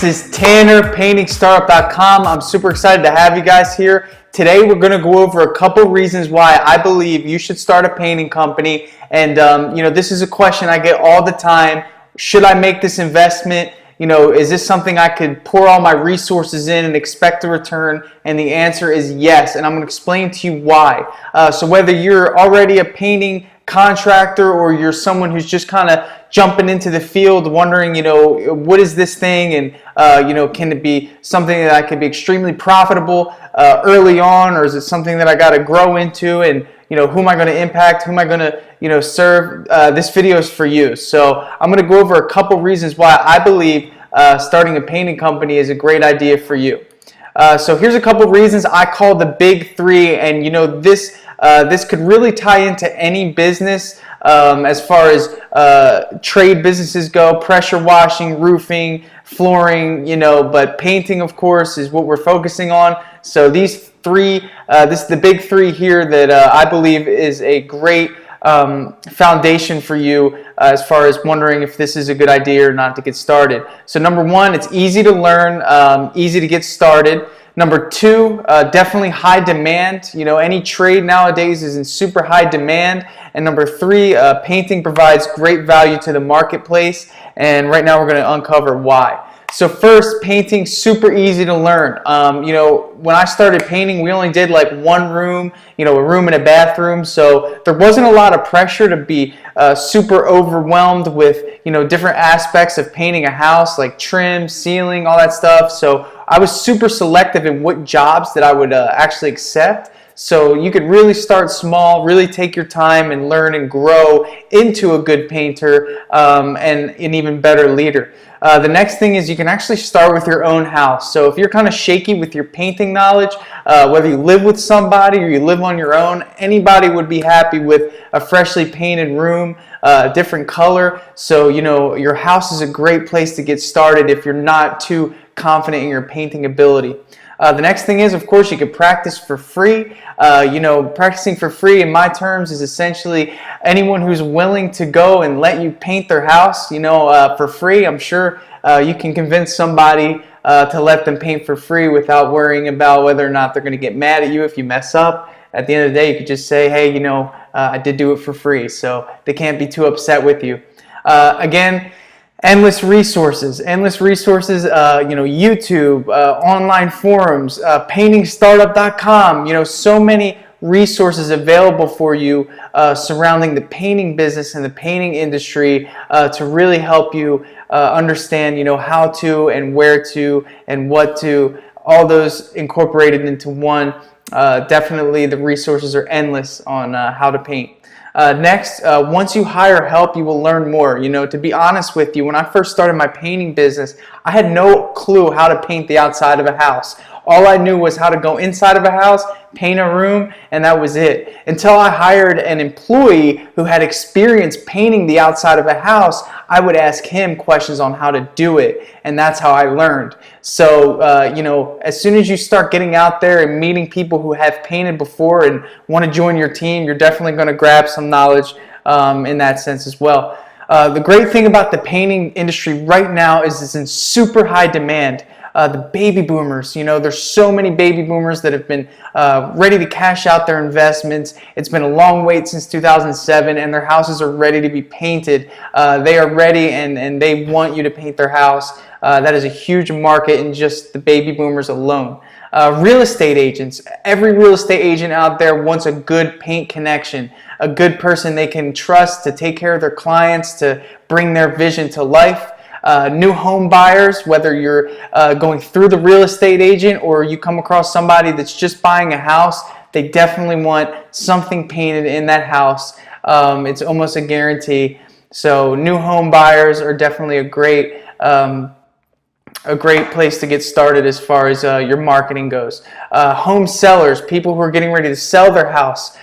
This is Tanner, paintingstartup.com. I'm super excited to have you guys here. Today we're going to go over a couple reasons why I believe you should start a painting company. And this is a question I get all the time. Should I make this investment? Is this something I could pour all my resources in and expect a return? And the answer is yes, and I'm going to explain to you why. So whether you're already a painting contractor or you're someone who's just kind of jumping into the field wondering, what is this thing, and can it be something that I could be extremely profitable early on, or is it something that I got to grow into, and who am I going to impact, who am I going to serve? This video is for you. So I'm going to go over a couple reasons why I believe starting a painting company is a great idea for you. So here's a couple reasons I call the big three, and this could really tie into any business as far as trade businesses go: pressure washing, roofing, flooring, but painting, of course, is what we're focusing on. So these three, this is the big three here that I believe is a great foundation for you as far as wondering if this is a good idea or not to get started. So number one, it's easy to learn, easy to get started. Number two, definitely high demand. Any trade nowadays is in super high demand. And number three, painting provides great value to the marketplace. And right now we're going to uncover why. So first, painting, super easy to learn. When I started painting, we only did like one room, a room and a bathroom. So there wasn't a lot of pressure to be super overwhelmed with, different aspects of painting a house, like trim, ceiling, all that stuff. So I was super selective in what jobs that I would actually accept. So you could really start small, really take your time and learn and grow into a good painter and an even better leader. The next thing is you can actually start with your own house. So if you're kind of shaky with your painting knowledge, whether you live with somebody or you live on your own, anybody would be happy with a freshly painted room, different color. So your house is a great place to get started if you're not too confident in your painting ability. The next thing is, of course, you can practice for free. Practicing for free in my terms is essentially anyone who's willing to go and let you paint their house, for free. I'm sure you can convince somebody to let them paint for free without worrying about whether or not they're going to get mad at you if you mess up. At the end of the day, you could just say, hey, I did do it for free, so they can't be too upset with you. Again, endless resources, YouTube, online forums, paintingstartup.com, so many resources available for you surrounding the painting business and the painting industry to really help you understand, how to and where to and what to, all those incorporated into one. Definitely the resources are endless on how to paint. Next, once you hire help, you will learn more. To be honest with you, when I first started my painting business, I had no clue how to paint the outside of a house. All I knew was how to go inside of a house, paint a room, and that was it. Until I hired an employee who had experience painting the outside of a house, I would ask him questions on how to do it, and that's how I learned. So, as soon as you start getting out there and meeting people who have painted before and want to join your team, you're definitely going to grab some knowledge in that sense as well. The great thing about the painting industry right now is it's in super high demand. The baby boomers, there's so many baby boomers that have been ready to cash out their investments. It's been a long wait since 2007, and their houses are ready to be painted. They are ready, and they want you to paint their house. That is a huge market in just the baby boomers alone. Real estate agents, every real estate agent out there wants a good paint connection, a good person they can trust to take care of their clients, to bring their vision to life. New home buyers, whether you're going through the real estate agent or you come across somebody that's just buying a house, they definitely want something painted in that house. It's almost a guarantee. So new home buyers are definitely a great place to get started as far as your marketing goes. Home sellers, people who are getting ready to sell their house,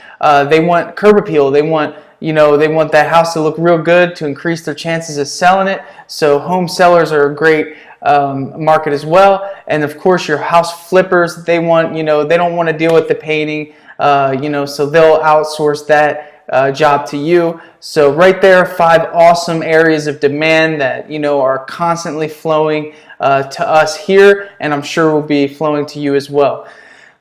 they want curb appeal. They want that house to look real good to increase their chances of selling it. So home sellers are a great market as well. And of course, your house flippers, they want, they don't want to deal with the painting, so they'll outsource that job to you. So right there, 5 awesome areas of demand that are constantly flowing to us here, and I'm sure will be flowing to you as well.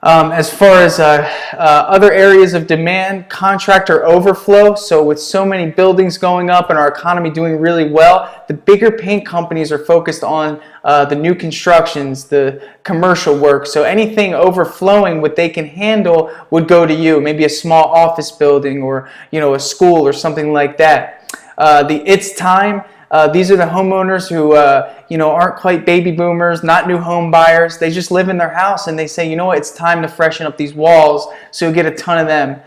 As far as other areas of demand, contractor overflow. So with so many buildings going up and our economy doing really well, the bigger paint companies are focused on the new constructions, the commercial work. So anything overflowing, what they can handle would go to you. Maybe a small office building or a school or something like that. It's time. These are the homeowners who aren't quite baby boomers, not new home buyers. They just live in their house and they say, you know what, it's time to freshen up these walls. So you'll get a ton of them.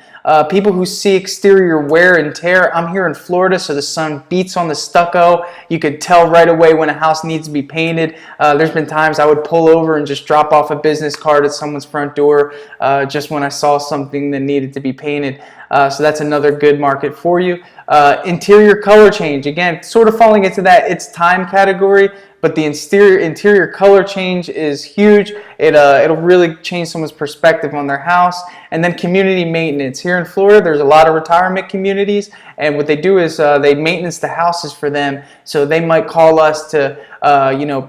People who see exterior wear and tear. I'm here in Florida, so the sun beats on the stucco. You could tell right away when a house needs to be painted. There's been times I would pull over and just drop off a business card at someone's front door just when I saw something that needed to be painted. So that's another good market for you. Interior color change, again, sort of falling into that it's time category, but the interior color change is huge. It'll really change someone's perspective on their house. And then community maintenance. Here in Florida, there's a lot of retirement communities, and what they do is they maintenance the houses for them. So they might call us to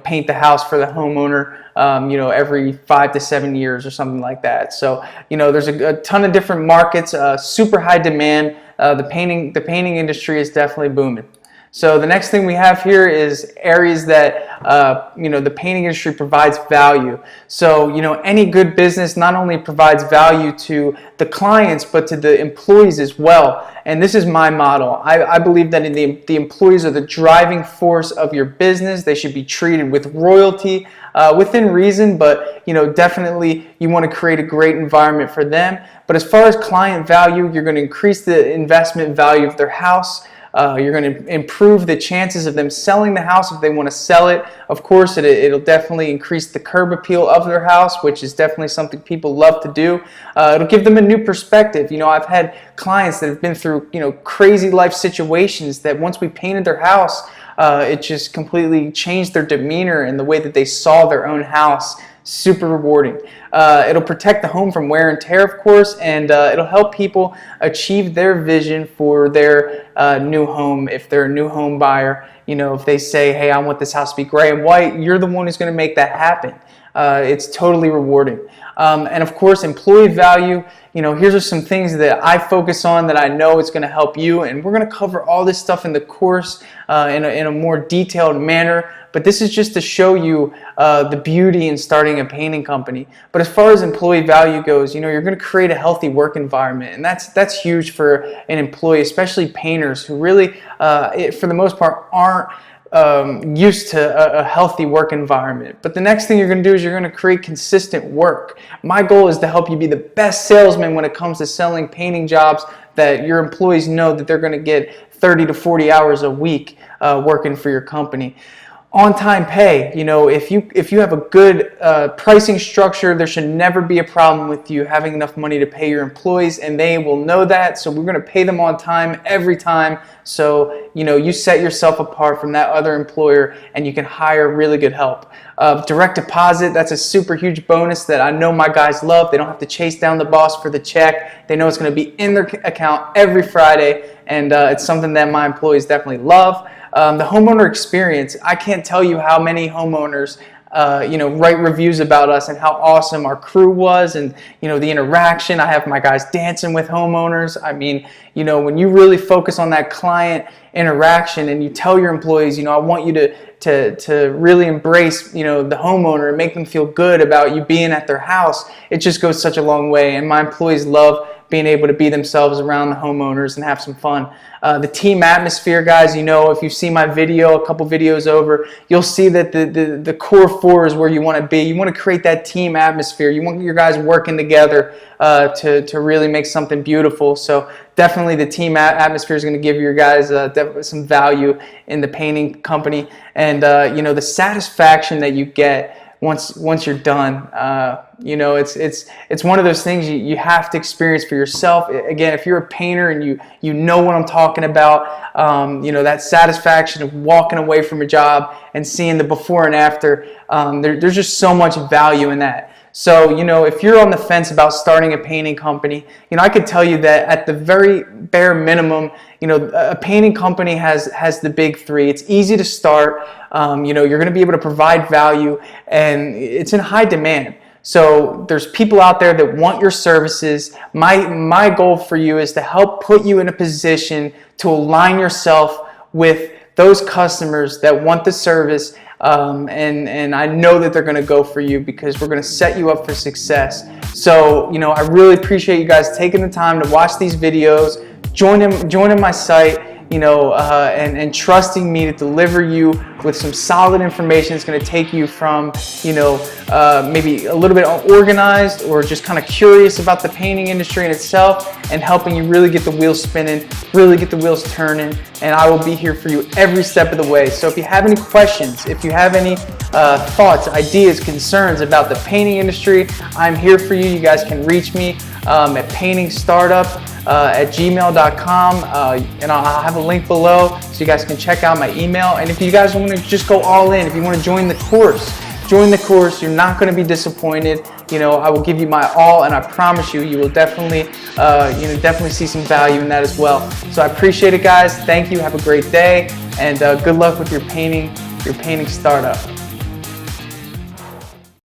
paint the house for the homeowner every 5 to 7 years or something like that. So there's a ton of different markets, super high demand. The painting industry is definitely booming. So the next thing we have here is areas that the painting industry provides value. So any good business not only provides value to the clients but to the employees as well. And this is my model. I believe that the employees are the driving force of your business. They should be treated with royalty, within reason, but definitely you want to create a great environment for them. But as far as client value, you're going to increase the investment value of their house. You're going to improve the chances of them selling the house if they want to sell it. Of course, it'll definitely increase the curb appeal of their house, which is definitely something people love to do. It'll give them a new perspective. I've had clients that have been through crazy life situations that once we painted their house, it just completely changed their demeanor and the way that they saw their own house. Super rewarding. It'll protect the home from wear and tear, of course, and it'll help people achieve their vision for their new home. If they're a new home buyer, if they say, hey, I want this house to be gray and white, you're the one who's going to make that happen. It's totally rewarding. And of course, employee value. Here's are some things that I focus on that I know it's going to help you, and we're going to cover all this stuff in the course in a more detailed manner. But this is just to show you the beauty in starting a painting company. But as far as employee value goes, you're going to create a healthy work environment, and that's huge for an employee, especially painters who really, for the most part, aren't used to a healthy work environment. But the next thing you're going to do is you're going to create consistent work. My goal is to help you be the best salesman when it comes to selling painting jobs that your employees know that they're going to get 30 to 40 hours a week working for your company. On-time pay, if you have a good pricing structure, there should never be a problem with you having enough money to pay your employees, and they will know that. So we're going to pay them on time every time. So you set yourself apart from that other employer, and you can hire really good help. Direct deposit, that's a super huge bonus that I know my guys love. They don't have to chase down the boss for the check. They know it's going to be in their account every Friday, and it's something that my employees definitely love. The homeowner experience, I can't tell you how many homeowners write reviews about us and how awesome our crew was, and the interaction. I have my guys dancing with homeowners. I mean, when you really focus on that client interaction and you tell your employees, I want you to really embrace the homeowner and make them feel good about you being at their house, it just goes such a long way. And my employees love being able to be themselves around the homeowners and have some fun. The team atmosphere, guys, if you see my video, a couple videos over, you'll see that the core 4 is where you want to be. You want to create that team atmosphere. You want your guys working together to really make something beautiful. So definitely the team atmosphere is going to give your guys definitely some value in the painting company. And the satisfaction that you get once you're done, it's one of those things you have to experience for yourself. Again, if you're a painter and you know what I'm talking about, that satisfaction of walking away from a job and seeing the before and after, there's just so much value in that. So, if you're on the fence about starting a painting company, I could tell you that at the very bare minimum, a painting company has the big three. It's easy to start. You're going to be able to provide value, and it's in high demand. So there's people out there that want your services. My goal for you is to help put you in a position to align yourself with those customers that want the service, and I know that they're going to go for you because we're going to set you up for success. So, I really appreciate you guys taking the time to watch these videos, joining my site, and trusting me to deliver you with some solid information that's going to take you from, maybe a little bit unorganized or just kind of curious about the painting industry in itself, and helping you really get the wheels spinning, really get the wheels turning. And I will be here for you every step of the way. So if you have any questions, if you have any thoughts, ideas, concerns about the painting industry, I'm here for you. You guys can reach me at paintingstartup@gmail.com, and I'll have a link below so you guys can check out my email. And if you guys want to just go all in, if you want to join the course, you're not going to be disappointed. I will give you my all, and I promise you will definitely see some value in that as well. So I appreciate it, guys. Thank you. Have a great day, and good luck with your painting startup.